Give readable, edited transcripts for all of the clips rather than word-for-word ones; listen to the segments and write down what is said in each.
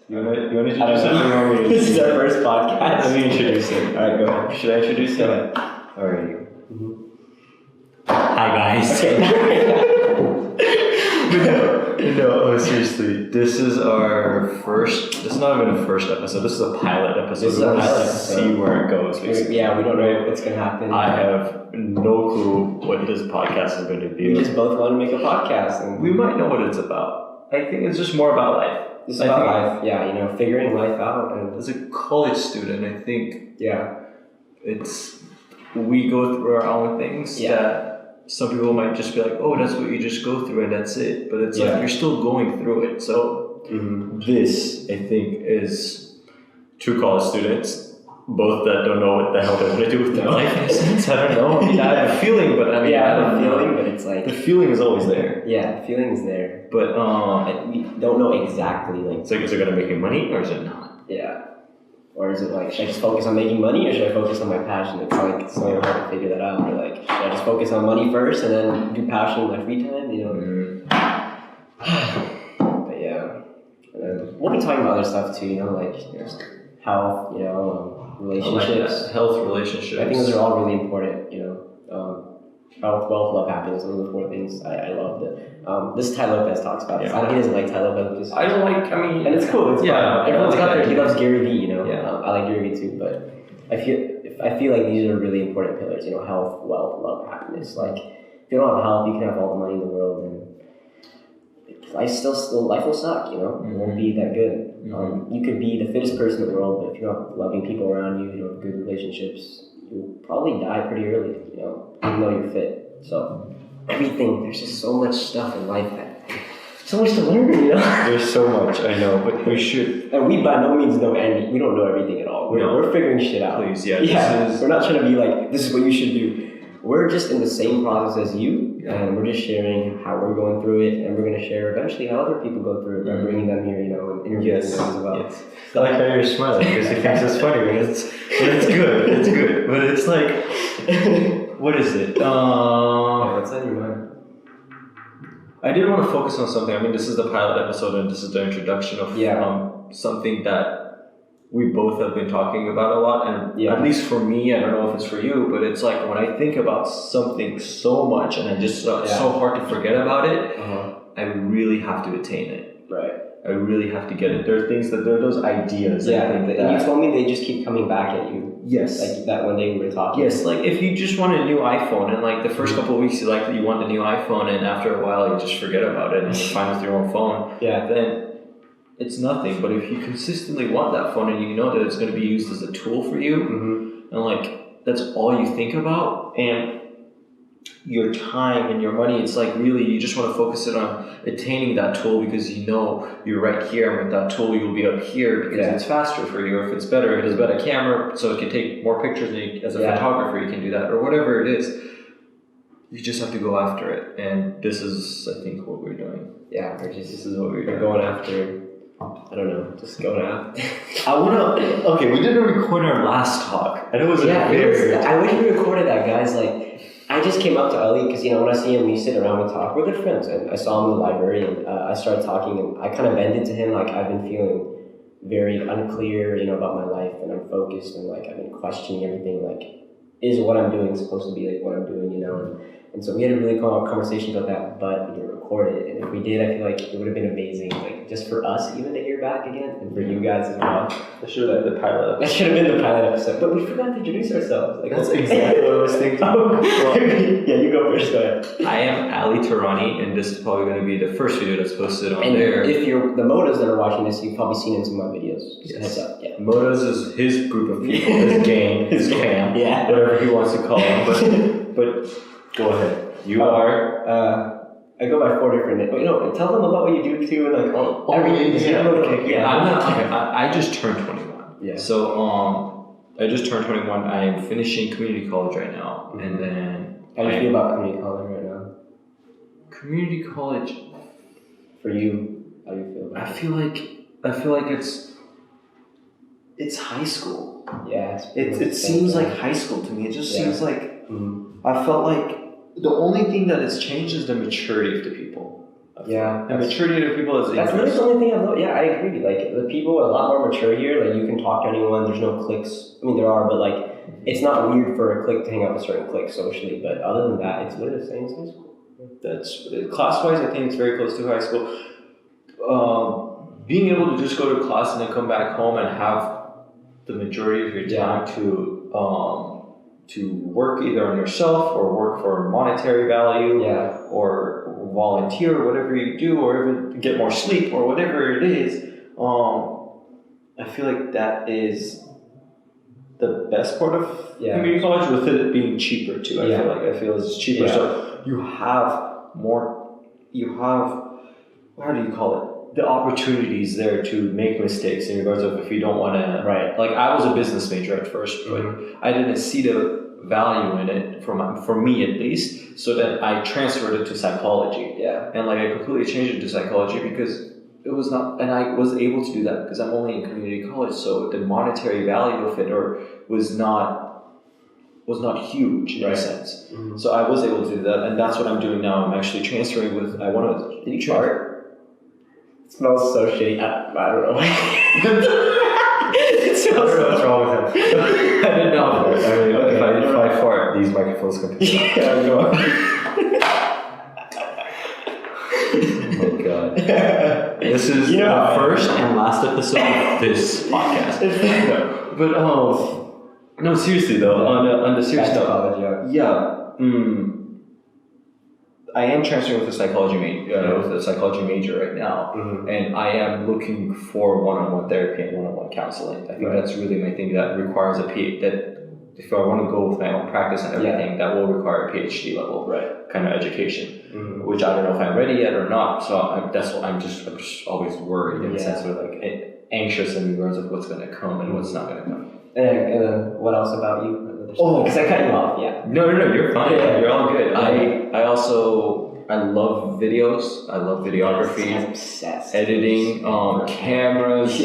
You wanna introduce it? This is our first podcast. Let me introduce it. Alright, go ahead. Should I introduce it? Go ahead. Alright. Mm-hmm. Hi guys. Okay. No, seriously. This is our first. This is not even a first episode. This is a pilot episode. This is a We pilot wanna episode. See where it goes. Basically. Yeah, we don't know what's gonna happen. I have no clue what this podcast is going to be. We just both want to make a podcast, and We might know what it's about. I think it's just more about life. it's about life. Yeah, figuring life out, and As a college student, I think yeah, we go through our own things Yeah. that some people might just be like, oh, that's what you just go through and that's it. But it's Yeah. like you're still going through it. So this, I think, is true college students, both that don't know what the hell they want to do with their life in a sense. I don't know. I mean, I have a feeling, but I mean, yeah, I don't the know. feeling, but it's like The feeling is always there. yeah, the feeling is there. But And we don't know exactly like it's like, is it going to make me money or is it not? yeah, or is it like should I just focus on making money or should I focus on my passion? It's like so hard to figure that out. Or like should I just focus on money first and then do passion in my free time? But yeah, and then we'll be talking about other stuff too. Like health, relationships. Health, relationships. I think those are all really important. Health, wealth, love, happiness. Those are the four things I loved. This is Ty Lopez talks about. Yeah. I think he doesn't like Ty Lopez. I don't like, I mean... And it's cool. It's fun. Everyone's I got like their. He that. loves Gary Vee. Yeah. I like Gary Vee too. But I feel like these are really important pillars. Health, wealth, love, happiness. Like if you don't have health, you can have all the money in the world, and life will suck. It won't be that good. You could be the fittest person in the world, but if you don't have loving people around you, you don't have good relationships, you'll probably die pretty early. Even though you're fit. So everything, there's just so much stuff in life so much to learn, There's so much, I know, but we should... And we by no means know we don't know everything at all. We're figuring shit out. Please, yeah. We're not trying to be like, this is what you should do. We're just in the same process as you, and we're just sharing how we're going through it, and we're going to share eventually how other people go through it by bringing them here, and interviewing them as well. Yes. I like how you're smiling because it thinks it's funny, but it's good. It's good, but it's like, what is it? What's on your mind? I did want to focus on something. I mean, this is the pilot episode, and this is the introduction of something that we both have been talking about a lot, and at least for me, I don't know if it's for you, but it's like when I think about something so much, and I just it's so hard to forget about it. I really have to attain it. Right. I really have to get it. There are those ideas. Yeah, I think and you told me they just keep coming back at you. Yes. Like that one day we were talking. Yes, like if you just want a new iPhone and like the first couple of weeks you want the new iPhone and after a while you just forget about it and you're fine with your own phone, then it's nothing. But if you consistently want that phone and you know that it's going to be used as a tool for you and like that's all you think about and your time and your money, it's like really you just want to focus it on attaining that tool because you're right here and with that tool you'll be up here because it's faster for you. If it's better, it has a better camera so it can take more pictures and as a photographer you can do that or whatever it is. You just have to go after it, and this is I think what we're doing. Yeah, this is what we're doing. Going after. I don't know, just going after. Okay, we didn't record our last talk. I know it was I wish we recorded that, guys. Like. I just came up to Ali because, when I see him, we sit around and talk. We're good friends. And I saw him in the library and I started talking and I kind of vented to him like I've been feeling very unclear, about my life and unfocused and like I've been questioning everything. Like, is what I'm doing supposed to be like what I'm doing, And so we had a really cool conversation about that, but we didn't record it. And if we did, I feel like it would have been amazing, like just for us even to hear back again and for you guys as well. That should have been the pilot episode. That should have been the pilot episode. But we forgot to introduce ourselves. Like, that's exactly what I was thinking. Yeah, you go first. Go ahead. I am Ali Tarani, and this is probably going to be the first video that's posted on there. If you're the Motos that are watching this, you've probably seen it in some of my videos. Just a heads up. Yeah. Motos is his group of people, his gang, his fam, whatever he wants to call them. But go ahead. You are. I go by 4 different names. Tell them about what you do too, and like everything. I just turned 21. Yeah. So I just turned 21. I am finishing community college right now, and then. How do you feel about community college right now? Community college. For you, how do you feel about it? I feel like it's high school. Yeah. It seems like high school to me. It just seems like I felt like the only thing that has changed is the maturity of the people. Yeah. And maturity to people is that's interest. the only thing I've noticed. Yeah, I agree. Like, the people are a lot more mature here. Like, you can talk to anyone. There's no cliques. I mean, there are, but like, it's not weird for a clique to hang out with a certain clique socially. But other than that, it's literally the same as high school. That's class-wise. I think it's very close to high school. Being able to just go to class and then come back home and have the majority of your time to work either on yourself or work for monetary value, or volunteer or whatever you do, or even get more sleep or whatever it is. I feel like that is the best part of community college, with it being cheaper too. I feel it's cheaper, so you have more. You have, how do you call it? The opportunities there to make mistakes in regards of if you don't want to. Right. Like, I was a business major at first, but I didn't see the value in it for me at least. So then I transferred it to psychology. Yeah. And like, I completely changed it to psychology because it was not, and I was able to do that because I'm only in community college. So the monetary value of it was not huge in a sense. So I was able to do that, and that's what I'm doing now. I'm actually transferring with. Did you fart? It smells so shitty. I don't know. It smells so what's wrong with him. I didn't know. If I fart, these microphones come. Go on. Oh my god. This is the first and last episode of this podcast. But no, seriously though, on the serious stuff. I am transferring with a psychology major right now, and I am looking for one-on-one therapy and one-on-one counseling. I think that's really my thing that requires a PhD. That if I want to go with my own practice and everything, that will require a PhD level kind of education, which I don't know if I'm ready yet or not. So I'm just always worried in the sense of like anxious in regards of what's going to come and what's not going to come. And then what else about you? Because I cut you off. No, you're fine. You're all good. I love videos. I love videography. I'm obsessed. Editing, cameras,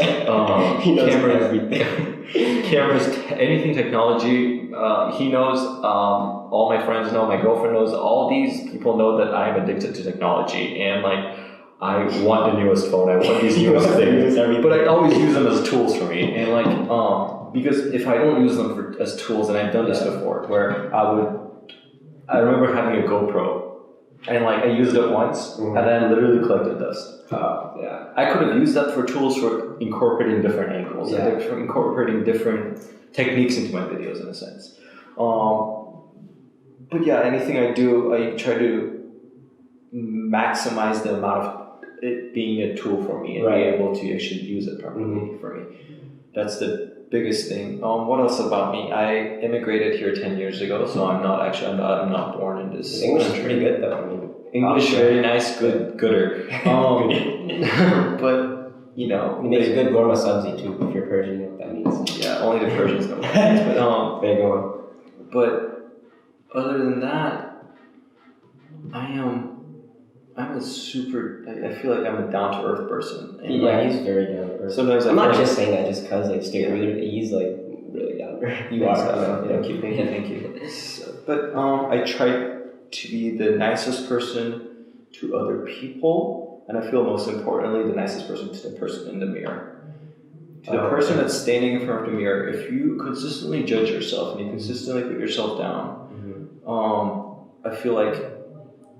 cameras, anything technology. He knows. All my friends know. My girlfriend knows. All these people know that I am addicted to technology, and like, I want the newest phone. I want these newest things. But I always use them as tools for me, and like, because if I don't use them as tools, and I've done this before, where I remember having a GoPro, and like, I used it once, and then literally collected dust. I could have used that for tools for incorporating different angles, and for incorporating different techniques into my videos in a sense. But yeah, anything I do, I try to maximize the amount of it being a tool for me and be able to actually use it properly for me. That's the biggest thing. What else about me? I immigrated here 10 years ago, so I'm not born in this. English is pretty good though. I mean, English, very nice, gooder. But you know, it makes good gorma sabzi too. If you're Persian, you know what that means. Yeah, only the Persians know what that means. But there you go. But other than that, I'm a super. I feel like I'm a down to earth person. And he's very down to earth. Sometimes I'm not just saying that just because like he's like really down to earth. You are. Thank you. But I try to be the nicest person to other people, and I feel most importantly the nicest person to the person in the mirror. To the person that's standing in front of the mirror, if you consistently judge yourself and you consistently put yourself down, I feel like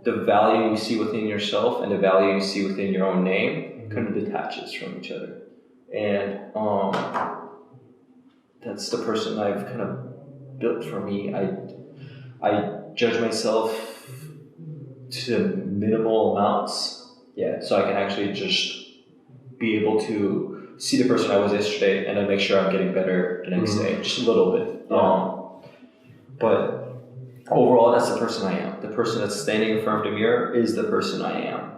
the value you see within yourself and the value you see within your own name kind of detaches from each other. And that's the person I've kind of built for me. I judge myself to minimal amounts, so I can actually just be able to see the person I was yesterday and then make sure I'm getting better the next day, just a little bit. But overall, that's the person I am. The person that's standing in front of the mirror is the person I am.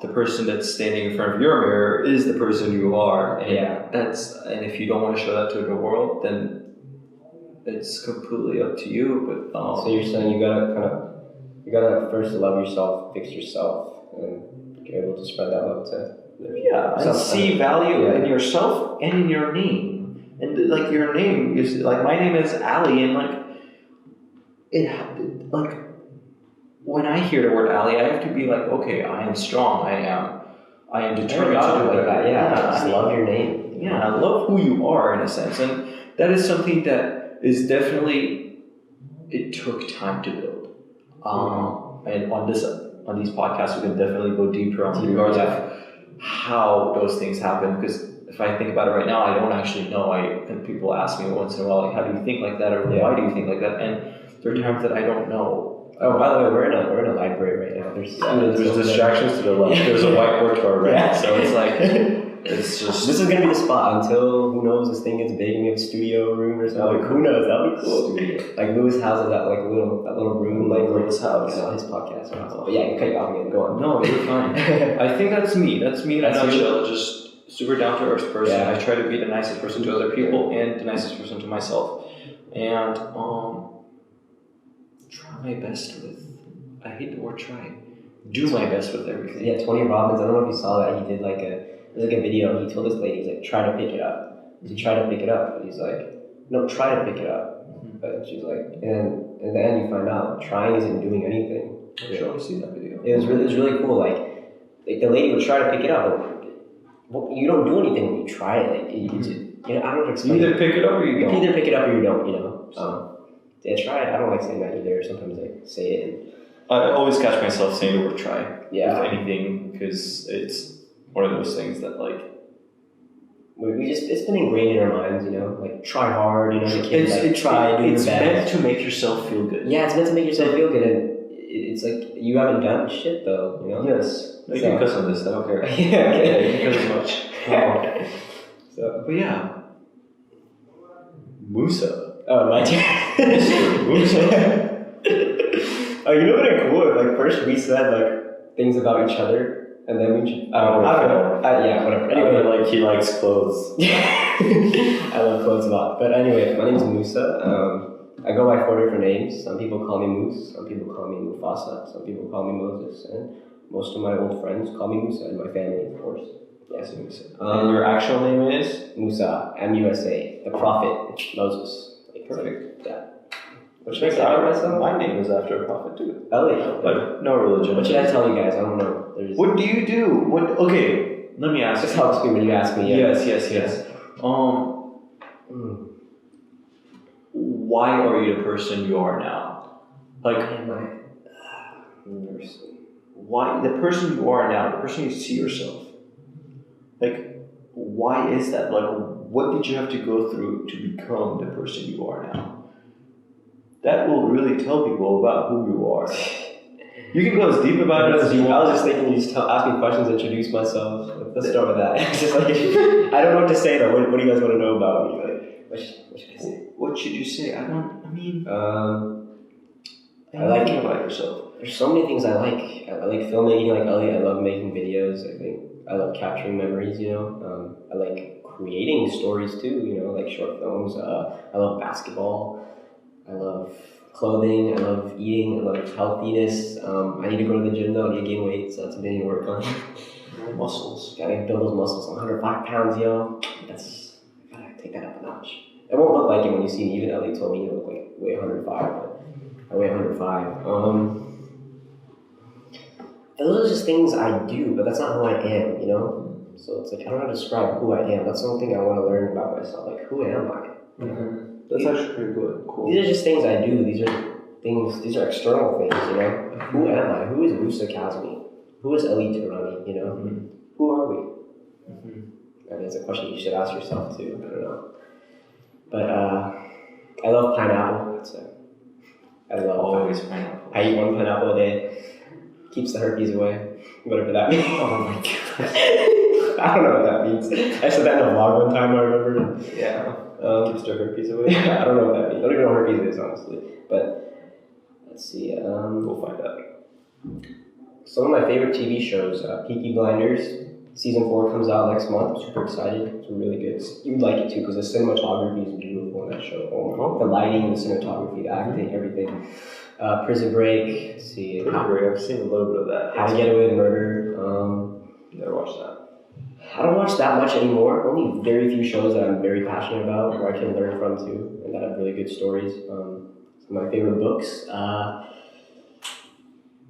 The person that's standing in front of your mirror is the person you are. And and if you don't want to show that to the world, then it's completely up to you. But so you're saying you gotta first love yourself, fix yourself, and be able to spread that love to. And see value in yourself and in your name. And like, your name is like, my name is Ali, and like, when I hear the word ally, I have to be like, okay, I am strong. I am determined to do like that. Yeah, just love your name. Yeah, I love who you are in a sense, and that is something that is definitely, it took time to build. And on these podcasts, we can definitely go deeper on regards of how those things happen. Because if I think about it right now, I don't actually know. And people ask me once in a while, like, how do you think like that, or why do you think like that? And there are times that I don't know. Oh, by the way, we're in a library right now. There's distractions to the left. There's a whiteboard to our right, so it's like it's just. This is gonna be the spot until who knows this thing gets big and we have a studio room or something. Like, who knows? That'd be cool. Like Lewis House has that little room, like Lewis House. His podcast. But yeah, you cut you off again. Go on. No, you're fine. I think that's me. That's me in a nutshell. Just super down to earth person. Yeah. I try to be the nicest person to other people and the nicest person to myself, and try my best with. I hate the word try. Do my best with everything. Yeah, Tony Robbins. I don't know if you saw that. He did like a video. He told this lady, he's like, try to pick it up. He tried to pick it up, but he's like, no, try to pick it up. But she's like, and in the end, you find out trying isn't doing anything. I should always see that video. It was really cool. Like the lady would try to pick it up, but you don't do anything when you try it. Like I don't know how to explain. You either pick it up or you don't. You either pick it up or you don't. Yeah, try it. I don't like saying that either. Sometimes I say it. I always catch myself saying the word try with anything because it's one of those things that like it's been ingrained in our minds, like try hard, the kids try, do your best. It's meant to make yourself feel good. Yeah, it's meant to make yourself feel good, and it's like you haven't done shit though, Yes. No, you can cuss on this. I don't care. Yeah, you can cuss as much. But yeah, Musa. Oh, my turn. Musa. Oh, you know what it's cool? Like first we said like things about each other, and then we I don't know. Yeah, whatever. Anyway, like he likes clothes. I love clothes a lot. But anyway, my name's Musa. I go by 4 different names. Some people call me Moose. Some people call me Mufasa. Some people call me Moses. And most of my old friends call me Musa, and my family, of course. Yes, Musa. And your actual name is Musa. M-U-S-A. The prophet Moses. Perfect. Yeah. Which makes myself. My name is after a prophet too. Ellie. But no religion. What should I tell you guys? I don't know. What do you do? Okay, let me ask. This helps me when you ask me. Yeah. Yes. Why are you the person you are now? Like, why the person you are now? The person you see yourself. Like, why is that? Like, what did you have to go through to become the person you are now? That will really tell people about who you are. You can go as deep about it as you want. I was just thinking you just ask me questions, introduce myself. Let's start with that. It's just like, I don't know what to say though. What do you guys want to know about me? Like, what should I say? What should you say? I like about yourself. There's so many things I like. I like filmmaking like Ellie. I love making videos. I love capturing memories, I like creating stories too, like short films. I love basketball. I love clothing. I love eating. I love healthiness. I need to go to the gym though. I need to gain weight, so that's a thing to work on. Muscles. Gotta build those muscles. I'm 105 pounds, I gotta take that up a notch. It won't look like it when you see me. Even Ellie told me you look like weigh 105, but I weigh 105. Those are just things I do, but that's not who I am, So it's like I don't know how to describe who I am. That's the one thing I want to learn about myself. Like, who am I? That's actually pretty good. Cool. These are just things I do. These are external things, Who am I? Who is Musa Kazmi? Who is Ellie Tirani, Who are we? I mean, that's a question you should ask yourself too. I don't know. But I love pineapple. I love always pineapple. I eat 1 pineapple a day. Keeps the herpes away. Whatever that means. Oh my god. I don't know what that means. I said that in a vlog one time, I remember. Yeah. Keeps the herpes away. I don't know what that means. I don't even know what herpes is, honestly. But let's see. We'll find out. Some of my favorite TV shows, Peaky Blinders. Season 4 comes out next month. I'm super excited. It's really good. You'd like it too because the cinematography is beautiful in that show. The lighting, the cinematography, the acting, everything. Prison Break. Let's see. I've seen a little bit of that. How to Get Away with Murder. Never watched that. I don't watch that much anymore. Only very few shows that I'm very passionate about, where I can learn from too, and that have really good stories. Some of my favorite books.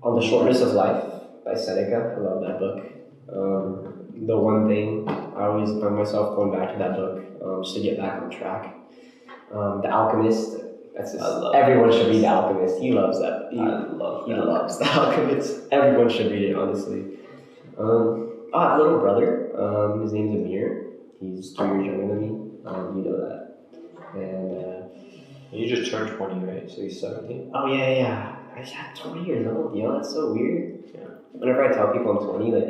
On the Shortness of Life by Seneca. I love that book. The One Thing, I always find myself going back to that book just to get back on track. The Alchemist, everyone should read The Alchemist. He loves that. He loves The Alchemist. Everyone should read it, honestly. I have a little brother. His name's Amir. He's 2 years younger than me. You know that. And you just turned 20, right? So he's 17. Oh yeah. I'm 20 years old. You know, that's so weird. Yeah. Whenever I tell people I'm 20, they're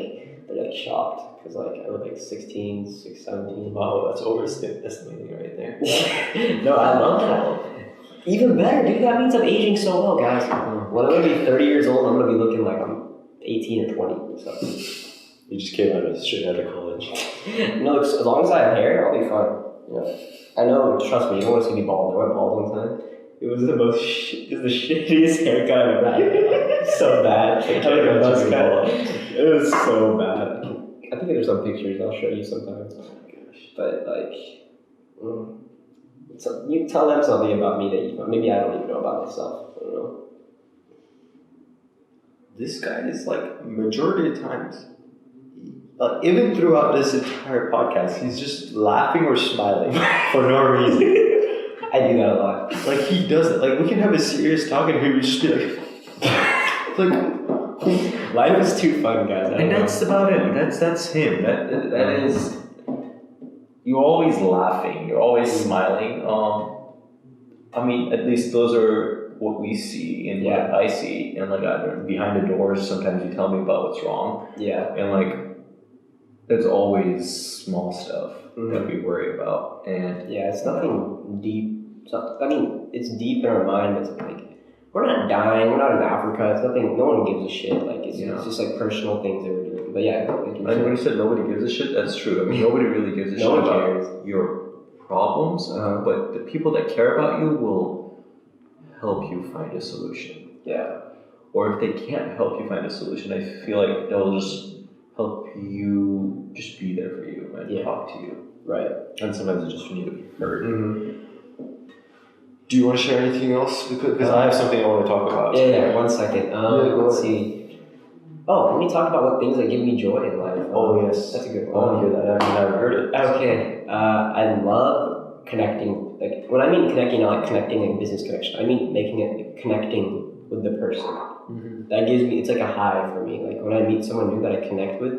like shocked because I look like 16, 17. Wow, that's overestimating right there. No, I love that. Even better, dude. That means I'm aging so well, guys. When I'm gonna be 30 years old, I'm gonna be looking like I'm 18 or 20. So. You just came straight out of college. No, as long as I have hair, I'll be fine. Yeah. I know. Trust me, you don't want to see me bald. I went bald one time. It was the shittiest haircut I've ever had. So bad. It was so bad. I think there's some pictures I'll show you sometime. But so you tell them something about me that maybe I don't even know about myself. I don't know. This guy is majority of times, even throughout this entire podcast, he's just laughing or smiling for no reason. I do that a lot. He does it. We can have a serious talk and he would just be life is too fun, guys. And that's about it. That's him. That is. You're always laughing. You're always smiling. I mean, at least those are what we see and what I see. And behind the doors, sometimes you tell me about what's wrong. Yeah. And there's always small stuff that we worry about. And it's nothing deep. It's deep in our mind. It's we're not dying. We're not in Africa. It's nothing. No one gives a shit. It's just personal things that we're doing. But yeah, when you said nobody gives a shit, that's true. I mean, nobody really gives a shit about your problems. But the people that care about you will help you find a solution. Yeah. Or if they can't help you find a solution, I feel like they'll just help you, just be there for you and talk to you. Right. And sometimes it's just you need to be heard. Mm-hmm. Do you want to share anything else? Because I have something I want to talk about. Yeah, 1 second. Let's see. Oh, let me talk about what things that give me joy in life. Oh, yes. That's a good one. I want to hear that. I've never heard it. Okay. I love connecting. When I mean connecting, I like connecting business connection. I mean making it connecting with the person. Mm-hmm. That gives me, it's a high for me. When I meet someone new that I connect with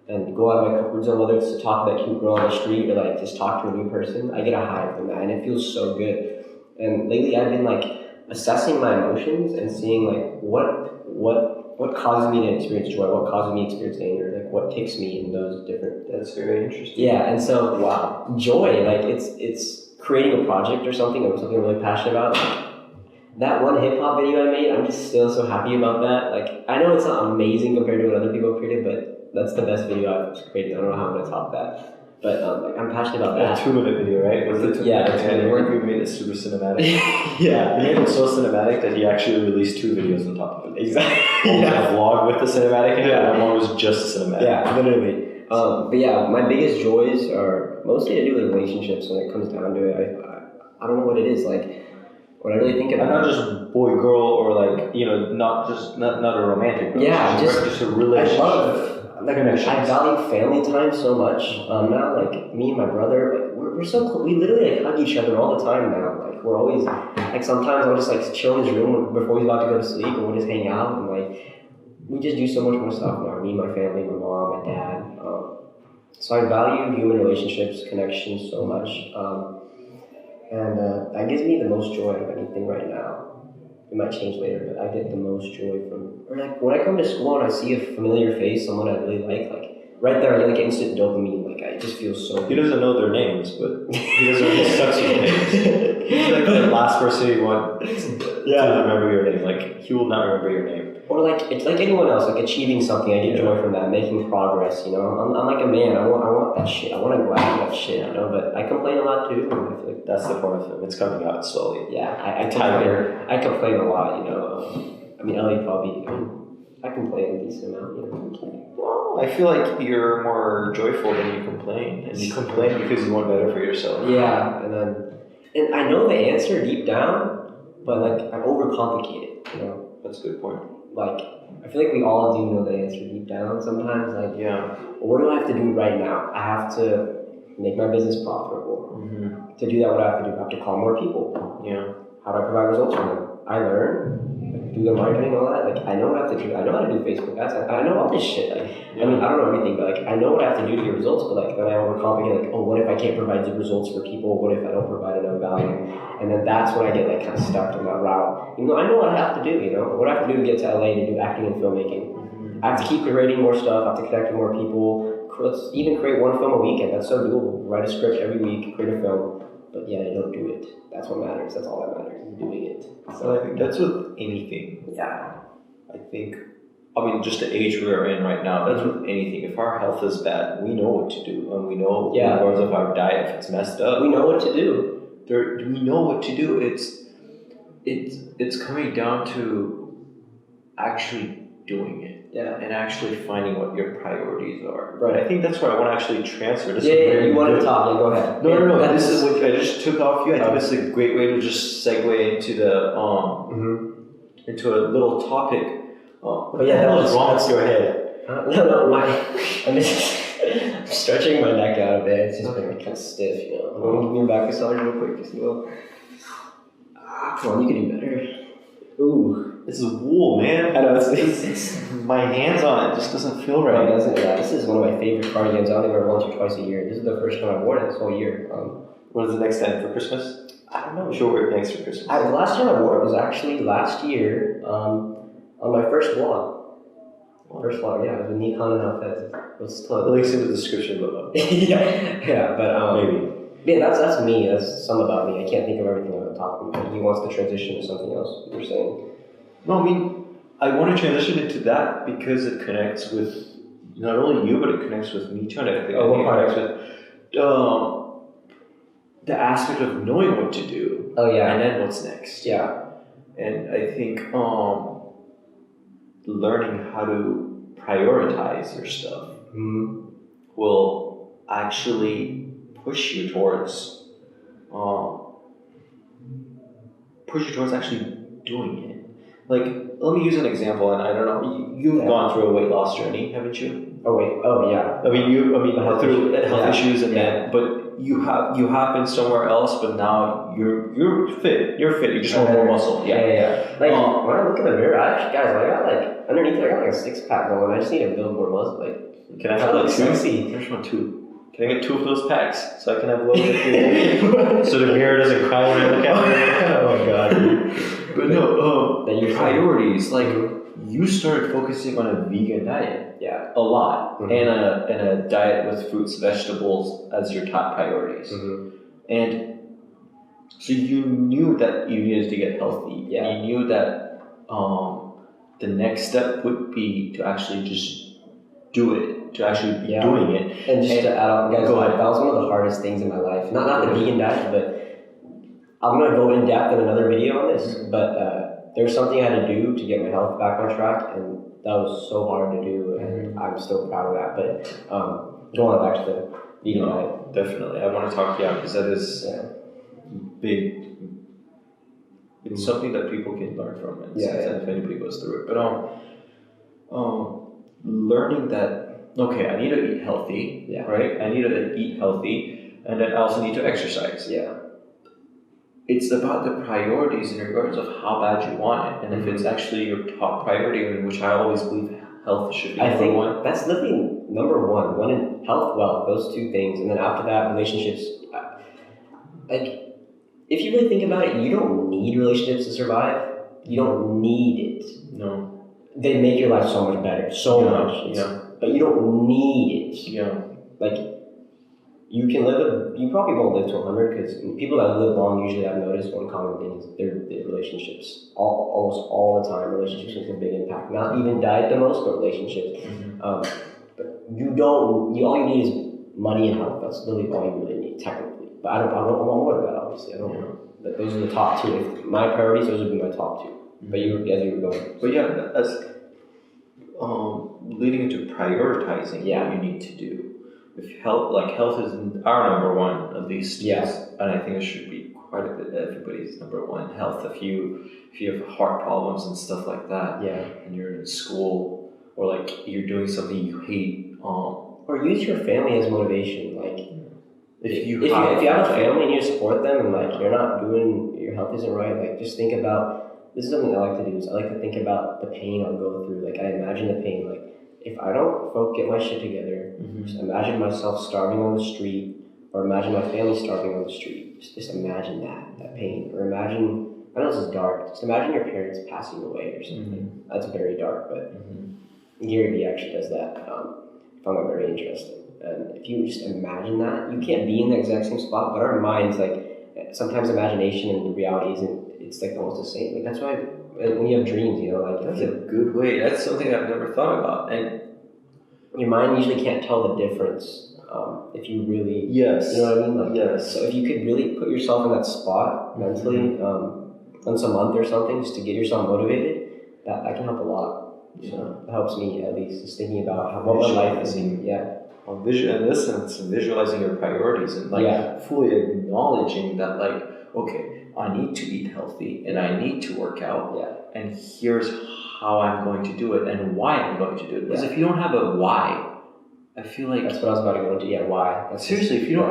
and go out of my comfort zone, whether it's to talk to that cute girl on the street or just talk to a new person, I get a high from that and it feels so good. And lately I've been assessing my emotions and seeing what causes me to experience joy, what causes me to experience anger, what takes me in those different. That's very interesting. Yeah, and so joy, it's creating a project or something I'm really passionate about. That one hip hop video I made, I'm just still so happy about that. I know it's not amazing compared to what other people have created, but that's the best video I've created. I don't know how I'm gonna top that. But I'm passionate about that. 2-minute video, right? Was it? Yeah, we made it super cinematic. Yeah, we made it so cinematic that he actually released 2 videos on top of it. Exactly. A vlog with the cinematic in it, and one was just cinematic. Yeah, literally. But yeah, my biggest joys are mostly to do with relationships when it comes down to it. I don't know what it is. When I really think about it. Not just boy girl or not a romantic relationship. Yeah, just a relationship. I value family time so much. Now, me and my brother, we're so close. We literally hug each other all the time now. We're always sometimes I'll just chill in his room before he's about to go to sleep, and we'll just hang out and we just do so much more stuff now. Me, my family, my mom, my dad. So I value human relationships, connections so much, and that gives me the most joy of anything right now. It might change later, but I get the most joy from, when I come to school and I see a familiar face, someone I really like right there I get instant dopamine. I just feel so good. He doesn't know their names, but he sucks with names. He's the last person you want to remember your name. He will not remember your name. Or it's like anyone else, achieving something. I get joy from that, making progress. I'm like a man. I want that shit. I want to go after that shit. But I complain a lot too. And I feel that's the part of it. It's coming out slowly. Yeah, I complain a lot. Ellie probably. I complain a decent amount. Well, I feel like you're more joyful than you complain, and you complain because you want better for yourself. Yeah, and I know the answer deep down, but I overcomplicate it. That's a good point. like, I feel like we all do know the answer deep down sometimes. Like, Yeah. what do I have to do right now? I have to make my business profitable. Mm-hmm. To do that, what I have to do? I have to call more people. Yeah. How do I provide results for them? I learn, do the marketing, all that. Like, I know what I have to do. I know how to do Facebook ads. I know all this shit. Like, I mean, I don't know everything, but like, I know what I have to do to get results. But like, then I overcomplicate. Like, oh, what if I can't provide the results for people? What if I don't provide enough value? And then that's when I get like kind of stuck in that route. You know, I know what I have to do. You know, what I have to do to get to LA to do acting and filmmaking. I have to keep creating more stuff. I have to connect with more people. Let's even create one film a weekend. That's so doable. Write a script every week, create a film. But yeah, I don't do it. That's what matters. That's all that matters, is doing it. So I think that's with anything. Yeah. I think, I mean, just the age we're in right now, that's with anything. If our health is bad, we know what to do. And we know, regardless of our diet, if it's messed up. We know what to do. We know what to do. It's coming down to actually doing it. Yeah. And actually finding what your priorities are. Right. I think that's what I want to actually transfer. This You wanted to talk. Yeah, go ahead. No. This is what I just took off you. I think this is a great way to just segue into the into a little topic. What the hell is wrong with your head? I'm just stretching my neck out a bit. It's just been like kind of stiff, you know. I'm gonna give me a back massage real quick, just a little. Come on, you can do better. Ooh. This is wool, man. I know, it's my hands on it just doesn't feel right. No, it doesn't. Yeah, this is one of my favorite cardigans. I only wear once or twice a year. This is the first time I've worn it this whole year. What is the next time for Christmas? I don't know. Sure, wear it next for Christmas. The last time I wore it was actually last year on my first vlog. First vlog, yeah, it was with Nikon and Alfez. It was the links in the description below. yeah, but maybe. Yeah, that's me. That's some about me. I can't think of everything I'm talking about. He wants to transition to something else. You're saying? No, I mean, I want to transition into that because it connects with not only you, but it connects with me too. And I think it connects with the aspect of knowing what to do. Oh yeah. And then what's next. Yeah. And I think learning how to prioritize your stuff will actually push you towards actually doing it. Like, let me use an example, and I don't know, you've gone through a weight loss journey, haven't you? Oh yeah. Through health issues and that, but you have been somewhere else, but now you're fit. You're fit. You just want more muscle. Yeah. Like when I look in the mirror, I got like underneath it, I got like a 6-pack going. I just need to build more muscle. Like, can I have like sexy? Here's one too. Can I get 2 of those packs so I can have low so the mirror doesn't cry when I look at it? Oh my god. But no, priorities. Like, you started focusing on a vegan diet. Yeah. A lot. And a diet with fruits, vegetables as your top priorities. And so you knew that you needed to get healthy. Yeah. You knew that the next step would be to actually just do it, to actually be doing it. And just to add on, guys, that was one of the hardest things in my life. Not the vegan diet, but I'm going to go in depth in another video on this, but there's something I had to do to get my health back on track, and that was so hard to do, and I'm still proud of that. But going on back to the vegan diet. Definitely. I want to talk, because that is big. It's something that people can learn from, and if anybody goes through it. But learning that, okay, I need to eat healthy, right? I need to eat healthy, and then I also need to exercise. Yeah. It's about the priorities in regards of how bad you want it, and if it's actually your top priority, in which I always believe health should be number one. That's literally number one. One in health, wealth, those two things, and then after that, relationships. Like, if you really think about it, you don't need relationships to survive. You don't need it. No. They make your life so much better, much. But you don't need it. Yeah. Like, you can live you probably won't live to 100, because people that live long, usually I've noticed one common thing is their relationships. Almost all the time, relationships make a big impact. Not even diet the most, but relationships. But all you need is money and health. That's literally all you really need, technically. But I don't want more than that, obviously. I don't know. But those are the top two. If my priorities, those would be my top two. But as you were going. But as leading into prioritizing what you need to do. If health is our number one, at least. Yes. And I think it should be quite part of it. Everybody's number one health. If you have heart problems and stuff like that, and you're in school or like you're doing something you hate, or use your family as motivation. Like if you have a family and you support them, and like you're not doing, your health isn't right, like just think about, this is something I like to do, is I like to think about the pain I'll go through. Like I imagine the pain, like if I don't get my shit together, just imagine myself starving on the street, or imagine my family starving on the street. Just imagine that pain, or imagine, I know this is dark, just imagine your parents passing away or something. That's very dark, but Gary Vee actually does that. I found that very interesting. And if you just imagine that, you can't be in the exact same spot, but our minds, like, sometimes imagination and reality isn't, it's like almost the same. Like, that's why when you have dreams, you know, like, that's a good way. That's something I've never thought about. And your mind usually can't tell the difference if you really, you know what I mean? Like, so if you could really put yourself in that spot mentally, once a month or something, just to get yourself motivated, that can help a lot. So it helps me, at least, just thinking about what my life is. In this sense, visualizing your priorities and like fully acknowledging that, like, okay, I need to eat healthy and I need to work out, and here's how I'm going to do it and why I'm going to do it. Because if you don't have a why, I feel like that's what I was about to go into. Why? That's seriously, if you don't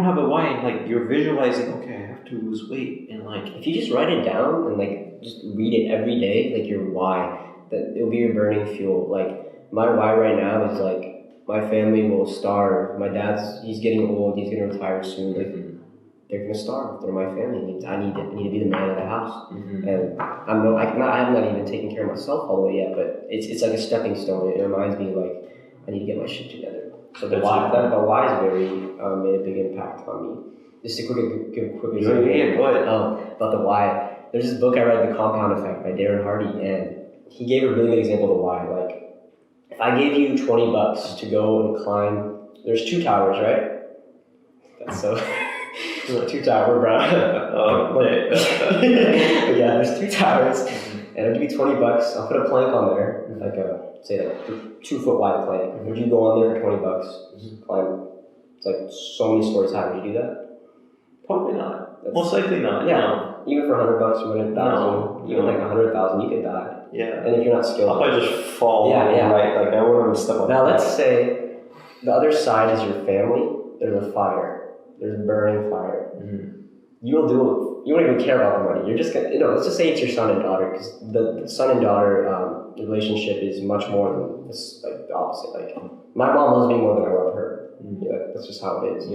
have a why, and like you're visualizing, okay, I have to lose weight, and like if you just write it down and like just read it every day, like your why, that it'll be your burning fuel. Like my why right now is like, my family will starve. My dad's, he's getting old. He's gonna retire soon. Like they're gonna starve. They're my family. I need to be the man of the house. And I'm not even taking care of myself all the way yet. But it's like a stepping stone. It reminds me, like, I need to get my shit together. So the why is very made a big impact on me. Just give a quick example. Go ahead. About the why. There's this book I read, The Compound Effect by Darren Hardy, and he gave a really good example of the why. Like, if I gave you $20 to go and climb, there's 2 towers, right? That's so. 2 towers, bro. There's 2 towers, and I'll give you $20. I'll put a plank on there, like a 2-foot wide plank. Would you go on there for $20? Climb? It's like so many stories high. Would you do that? Probably not. Most likely not. Yeah. No. Even for $100, $100,000, even like $100,000, you could die. Yeah. And if you're not skilled, I'll probably just fall. Right. Like I wouldn't step on. Now let's say the other side is your family. There's a fire. There's a burning fire. You won't even care about the money. You're just gonna, let's just say it's your son and daughter, because the son and daughter relationship is much more than this, like the opposite. Like my mom loves me more than I love her. That's just how it is.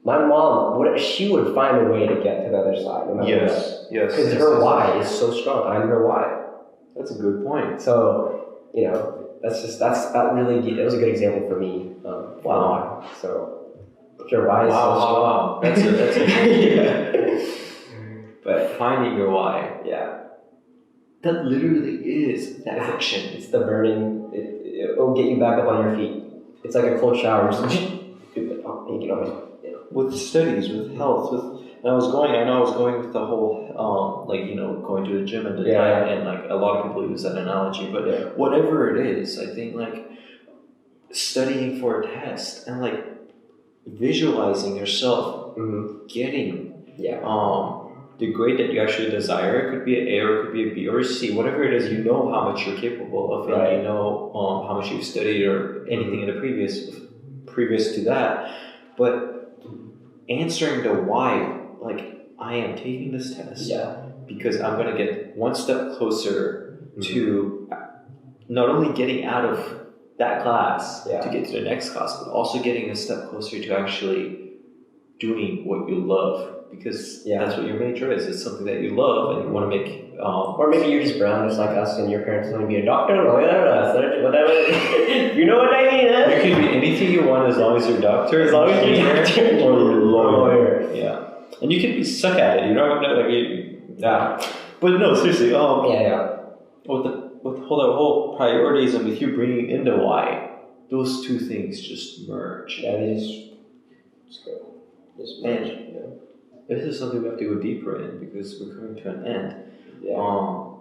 My mom, she would find a way to get to the other side, no matter what. Because her why is so strong. I'm her why. That's a good point. So, that was a good example for me. Wow. So, if your why is so strong. That's a But finding your why. That literally is the action. It's the burning. It'll get you back up on your feet. It's like a cold shower. With studies, with health, I know I was going with the whole, going to the gym and the diet, and like a lot of people use that analogy, but whatever it is, I think like studying for a test and like visualizing yourself getting the grade that you actually desire. It could be an A, or it could be a B or a C, whatever it is. You know how much you're capable of, and you know how much you've studied or anything in the previous to that, but answering the why, like, I am taking this test because I'm going to get one step closer to not only getting out of that class to get to the next class, but also getting a step closer to actually doing what you love, because that's what your major is. It's something that you love and you want to make. Or maybe you're just brown, just like us, and your parents want to be a doctor, whatever. You know what I mean? You can be anything you want as long as you're a doctor, as long as you're a doctor or you're a lawyer. Yeah, and you can be suck at it. You know what I mean? But no, seriously. With the whole priorities and with you bringing in the why, those two things just merge. They just merge. This is something we have to go deeper in, because we're coming to an end.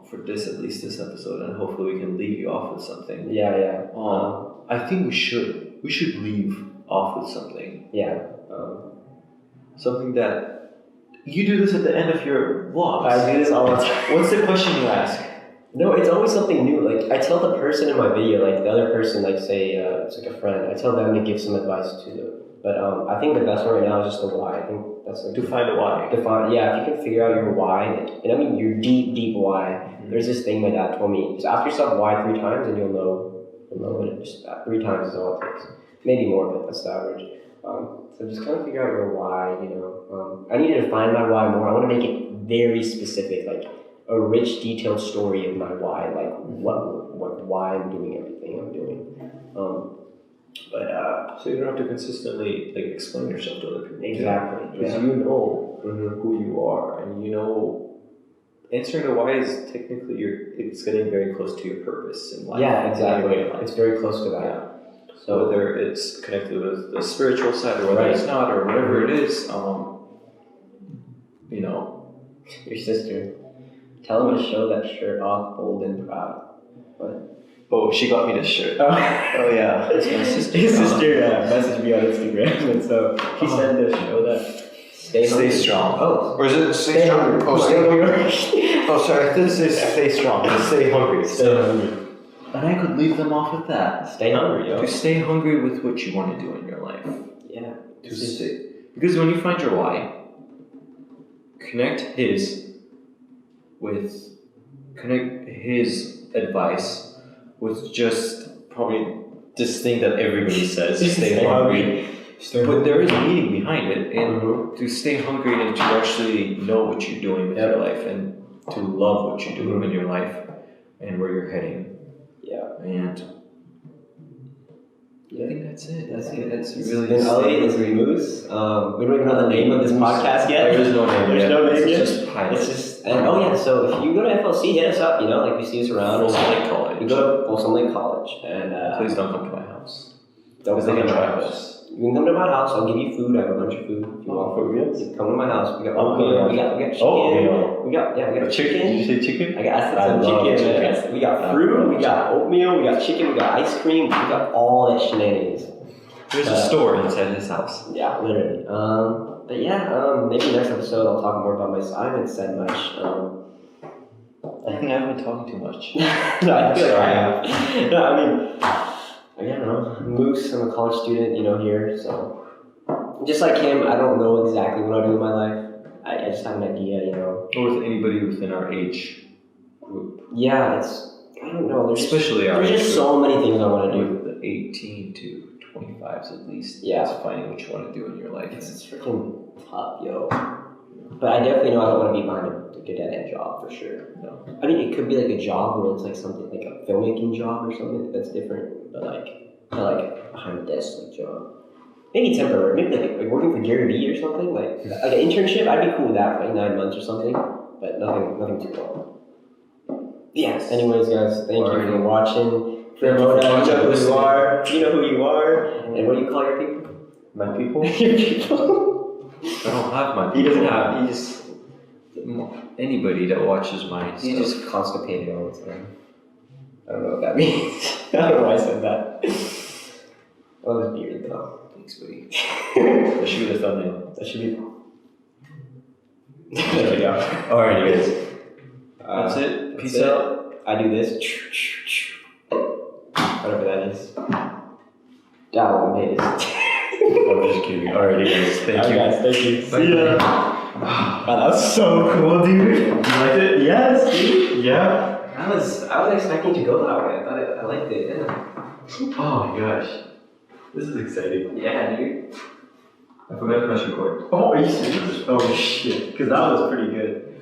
For at least this episode, and hopefully we can leave you off with something. I think we should leave off with something. Yeah. Something that You do this at the end of your vlogs. I do this all the time. What's the question you ask? No, it's always something new. Like, I tell the person in my video, like the other person, like say it's like a friend, I tell them to give some advice to them. But I think the best one right now is just the why. I think that's like Define the why. Yeah, if you can figure out your why, and I mean your deep why. There's this thing my dad told me. Just ask yourself why 3 times, and you'll know what it is. 3 times is all it takes. Maybe more, but that's the average. So just kind of figure out your why. I need to define my why more. I want to make it very specific, like a rich, detailed story of my why, like why I'm doing everything I'm doing. So you don't have to consistently like explain yourself to other people. Exactly. Because you know who you are, and you know answering the why is technically it's getting very close to your purpose in life. Yeah, exactly. It's very close to that. Yeah. So whether it's connected with the spiritual side or whether it's not or whatever it is, Your sister. Tell him to show that shirt off, bold and proud. What? Oh, she got me this shirt. Oh yeah. It's my sister. His sister messaged me on Instagram, and so she said to show that. Stay strong. Oh. Or is it stay strong? Oh, stay hungry. Oh, sorry. I didn't say stay strong. Just stay hungry. Stay hungry. And I could leave them off with that. Stay hungry, yo. To stay hungry with what you want to do in your life. Yeah. To stay. Because when you find your why, connect his advice with just probably this thing that everybody says, stay hungry. But there is a meaning behind it, and to stay hungry and to actually know what you're doing with your life and to love what you're doing in your life and where you're heading. Yeah. And I think that's it. That's really been Ali, this is Moose. We don't even know the name of this podcast yet. There is no name There's yet. no name yet. It's just pilot. So if you go to FLC, hit us up, like you see us around. Folsom Lake College. You go to Folsom Lake College. And please don't come to my house. Don't Because they can drive us. You can come to my house. I'll give you food. I have a bunch of food. If you want food, you come to my house. We got oatmeal. We got chicken. We got chicken. Did you say chicken? I said some chicken. We got fruit. We got oatmeal. We got chicken. We got ice cream. We got all that shenanigans. There's a store inside his house. Yeah, literally. But yeah, maybe next episode I'll talk more about myself. I haven't said much. I think I've been talking too much. No, I feel like I have. No, I mean, I don't know. Moose, I'm a college student, here, so just like him, I don't know exactly what I do with my life. I just have an idea, Or with anybody within our age group. Yeah, I don't know. There's just so many things I want to do. With the 18 to 25s at least. Yeah. It's finding what you want to do in your life. It's freaking tough, yo. But I definitely know I don't want to be behind a dead-end job, for sure. No. I mean, it could be like a job where it's like something, like a filmmaking job or something that's different, but like, not like a behind-the-desk job. Maybe temporary. Maybe like working for Gary Vee or something. Like an internship, I'd be cool with that for like 9 months or something, but nothing too long. Yes. Anyways, guys, thank you for watching. You know who you are. You know who you are. And what do you call your people? My people? Your people? I don't have my people. He doesn't have. He just anybody that watches my stuff. He's just constipated all the time. I don't know what that means. I don't know why I said that. I love his beard though. Thanks, buddy. That should be the thumbnail. That should be. There we go. Alright, guys. That's it. Peace out. I do this. Whatever that is. Down it is. I'm just kidding. Alright, guys. Thank you. Guys, thank you. See ya. Wow, that was so cool, dude. You liked it? Yes, dude. Yeah. I was expecting to go that way. I liked it. Yeah. Oh my gosh. This is exciting. Yeah, dude. I forgot to press record. Oh, are you serious? Oh shit. Because that was pretty good.